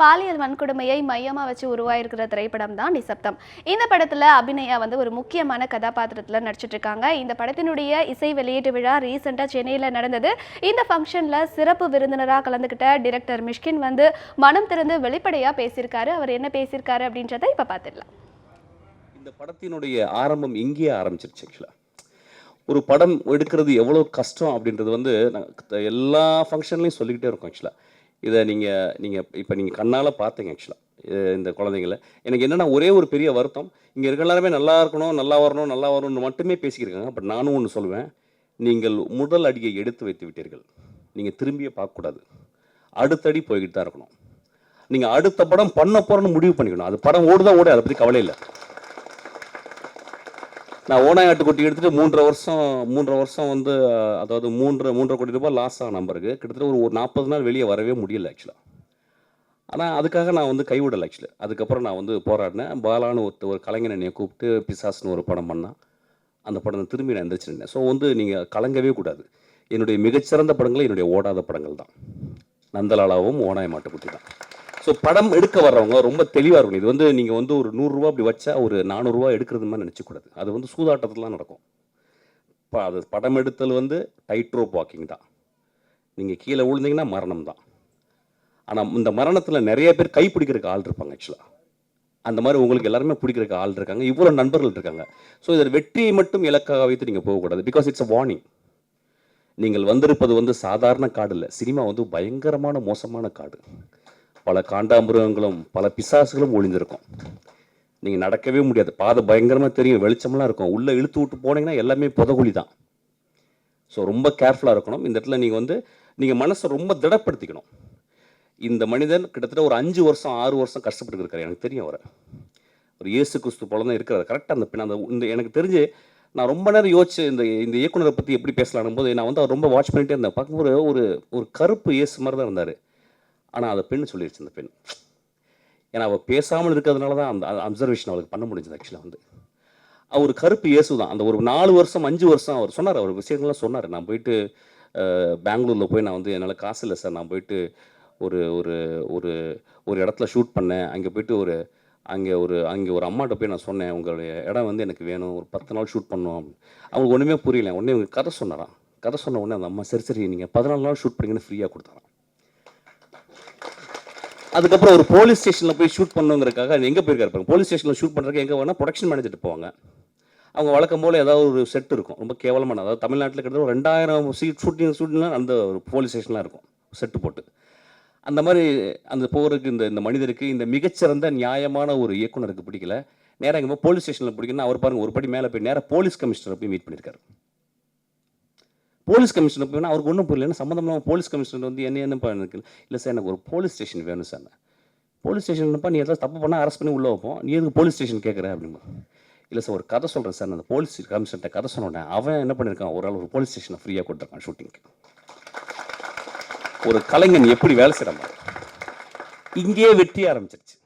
பாலியல் வன்கொடுமையை மையமா வச்சு உருவாயிருக்கிற திரைப்படம் தான் நிசப்தம். இந்த படத்துல அபிநயா ஒரு முக்கியமான கதாபாத்திரத்துல நடிச்சிட்டு இருக்காங்க. இந்த படத்தினுடைய இசை வெளியீட்டு விழா ரீசெண்டா சென்னையில நடந்தது. இந்த ஃபங்க்ஷன்ல சிறப்பு விருந்தினரா கலந்துகிட்ட டைரக்டர் மிஷ்கின் மனம் திறந்து வெளிப்படையா பேசியிருக்காரு. அவர் என்ன பேசியிருக்காரு அப்படின்றத இப்ப பார்த்துடலாம். இந்த படத்தினுடைய ஆரம்பம் இங்கேயே ஆரம்பிச்சிருச்சு. ஆக்சுவலா ஒரு படம் எடுக்கிறது எவ்வளோ கஷ்டம் அப்படின்றது எல்லா ஃபங்க்ஷன்லையும் சொல்லிக்கிட்டே இருக்கும். ஆக்சுவலாக இதை நீங்கள் கண்ணால் பார்த்தீங்க. ஆக்சுவலாக இந்த குழந்தைங்கள எனக்கு என்னென்னா ஒரே ஒரு பெரிய வருத்தம், இங்கே இருக்க எல்லாருமே நல்லா இருக்கணும், நல்லா வரணும்னு மட்டுமே பேசிக்கிருக்காங்க. பட் நானும் ஒன்று சொல்லுவேன், நீங்கள் முதல் அடியை எடுத்து வைத்து விட்டீர்கள், நீங்கள் திரும்பியே பார்க்கக்கூடாது, அடுத்தடி போய்கிட்டு தான் இருக்கணும். நீங்கள் அடுத்த படம் பண்ண போகிறோன்னு முடிவு பண்ணிக்கணும். அது படம் ஓடுதான் ஓடு, அதை பற்றி கவலை இல்லை. நான் ஓனாயாட்டுக்குட்டி எடுத்துகிட்டு 3.5 வருஷம் அதாவது 3.5 கோடி ரூபாய் லாஸ் ஆன நம்பருக்கு கிட்டத்தட்ட ஒரு 40 நாள் வெளியே வரவே முடியல ஆக்சுவலாக. ஆனால் அதுக்காக நான் கைவிடலை. ஆக்சுவலி அதுக்கப்புறம் நான் போராடினேன். பாலான்னு ஒரு கலைஞர் என்னையை கூப்பிட்டு பிசாஸ்னு ஒரு படம் பண்ணால் அந்த படம் திரும்பி நான் எந்திரிச்சிருந்தேன். ஸோ நீங்கள் கலங்கவே கூடாது. என்னுடைய மிகச்சிறந்த படங்கள் என்னுடைய ஓடாத படங்கள் தான். நந்தலாலாவும் ஓனாய மாட்டுக்குட்டி தான். ஸோ படம் எடுக்க வர்றவங்க ரொம்ப தெளிவாக இருக்கணும். இது நீங்கள் ஒரு 100 ரூபா அப்படி வச்சா ஒரு 400 ரூபா எடுக்கிறது மாதிரி நினச்சிக்கூடாது. அது சூதாட்டத்துலாம் நடக்கும். இப்போ அது படம் எடுத்தல் டைட் ரோப் வாக்கிங் தான். நீங்கள் கீழே விழுந்தீங்கன்னா மரணம் தான். ஆனால் இந்த மரணத்தில் நிறைய பேர் கை பிடிக்கிறதுக்கு ஆள் இருப்பாங்க. ஆக்சுவலாக அந்த மாதிரி உங்களுக்கு எல்லாருமே பிடிக்கிறதுக்கு ஆள் இருக்காங்க, இவ்வளோ நண்பர்கள் இருக்காங்க. ஸோ இதில் வெற்றியை மட்டும் இலக்காக வைத்து நீங்கள் போகக்கூடாது. Because it's a warning. நீங்கள் வந்திருப்பது சாதாரண காடு இல்லை. சினிமா பயங்கரமான மோசமான காடு. பல காண்டாமிருகங்களும் பல பிசாசுகளும் ஒளிந்திருக்கும். நீங்கள் நடக்கவே முடியாது. பாதை பயங்கரமாக தெரியும், வெளிச்சம்லாம் இருக்கும். உள்ளே இழுத்து விட்டு போனீங்கன்னா எல்லாமே புதகுழி தான். ஸோ ரொம்ப கேர்ஃபுல்லாக இருக்கணும். இந்த இடத்துல நீங்கள் மனசை ரொம்ப திடப்படுத்திக்கணும். இந்த மனிதன் கிட்டத்தட்ட ஒரு 5 வருஷம் 6 வருஷம் கஷ்டப்பட்டு இருக்காரு. எனக்கு தெரியும். அவரை ஒரு இயேசு கிறிஸ்து போல தான் இருக்கிறார். கரெக்டாக அந்த எனக்கு தெரிஞ்சு நான் ரொம்ப நேரம் யோசிச்சு இந்த இயக்குனரை பற்றி எப்படி பேசலானும் போது நான் அவர் ரொம்ப வாட்ச் பண்ணிகிட்டே இருந்தேன். பார்க்கும்போது ஒரு கருப்பு இயேசு மாதிரி தான் இருந்தார். ஆனால் அதை பெண்ணு சொல்லிடுச்சு. அந்த பெண் ஏன்னா அவள் பேசாமல் இருக்கிறதுனால தான் அந்த அப்சர்வேஷன் அவளுக்கு பண்ண முடிஞ்சது. ஆக்சுவலாக அவர் கருப்பு இயேசு தான். அந்த ஒரு 4 வருஷம் 5 வருஷம் அவர் சொன்னார். அவர் விஷயங்கள்லாம் சொன்னார். நான் போயிட்டு பெங்களூரில் போய் நான் என்னால் காசு இல்லை சார், நான் போயிட்டு ஒரு ஒரு ஒரு ஒரு இடத்துல ஷூட் பண்ணேன். அங்கே போயிட்டு அங்கே ஒரு அம்மாட்ட போய் நான் சொன்னேன், உங்களுடைய இடம் எனக்கு வேணும், ஒரு 10 நாள் ஷூட் பண்ணோம். அவங்களுக்கு ஒன்றுமே புரியல. உடனே இவங்க கதை சொன்னாராம். கதை சொன்ன உடனே அந்த அம்மா சரி நீங்கள் 14 நாள் ஷூட் பண்ணிங்கன்னு ஃப்ரீயாக கொடுத்தாராம். அதுக்கப்புறம் ஒரு போலீஸ் ஸ்டேஷனில் போய் ஷூட் பண்ணுங்கிறதுக்காக எங்கே போயிருக்காரு. போலீஸ் ஸ்டேஷனில் ஷூட் பண்ணுறதுக்கு எங்கே வேணால் ப்ரொடக்ஷன் மேனேஜர்ட்டு போவாங்க. அவங்க வழக்கம் போல் ஏதாவது ஒரு செட் இருக்கும், ரொம்ப கேவலமான. அதாவது தமிழ்நாட்டில் கிட்டத்தட்ட ஒரு 2000 ஷூட்டிங்லாம் அந்த ஒரு போலீஸ் ஸ்டேஷன்லாம் இருக்கும் செட்டு போட்டு. அந்த மாதிரி அந்த போகிறதுக்கு இந்த மனிதருக்கு, இந்த மிகச்சிறந்த நியாயமான ஒரு இயக்குனருக்கு பிடிக்கல. நேராக எங்கே போலீஸ் ஸ்டேஷனில் பிடிக்கணும்னா அவர் பாருங்கள் ஒரு படி மேலே போய் நேராக போலீஸ் கமிஷனரை போய் மீட் பண்ணியிருக்காரு. போலீஸ் கமிஷனர் போய் அவருக்கு ஒன்றும் புரியல. சம்மந்தம் இல்லாமல் போலீஸ் கமிஷனர் என்னப்பா எனக்கு இல்லை சார், எனக்கு ஒரு போலீஸ் ஸ்டேஷன் வேணும் சார். போலீஸ் ஸ்டேஷன்ப்பா நீ ஏதாவது தப்பு பண்ணால் அரெஸ்ட் பண்ணி உள்ளே வைப்போம், நீ எதுக்கு போலீஸ் ஸ்டேஷன் கேட்குற அப்படின்பா. இல்லை சார் ஒரு கதை சொல்கிறேன் சார். அந்த போலீஸ் கமிஷன்ட்ட கதை சொன்னேன். அவன் என்ன பண்ணியிருக்கான், ஒரு ஆள் ஒரு போலீஸ் ஸ்டேஷனை ஃப்ரீயாக கொடுத்துருக்கான் ஷூட்டிங்க்கு. ஒரு கலைஞன் எப்படி வேலை செய்கிற மாதிரி இங்கேயே வெற்றி ஆரம்பிச்சிருச்சு.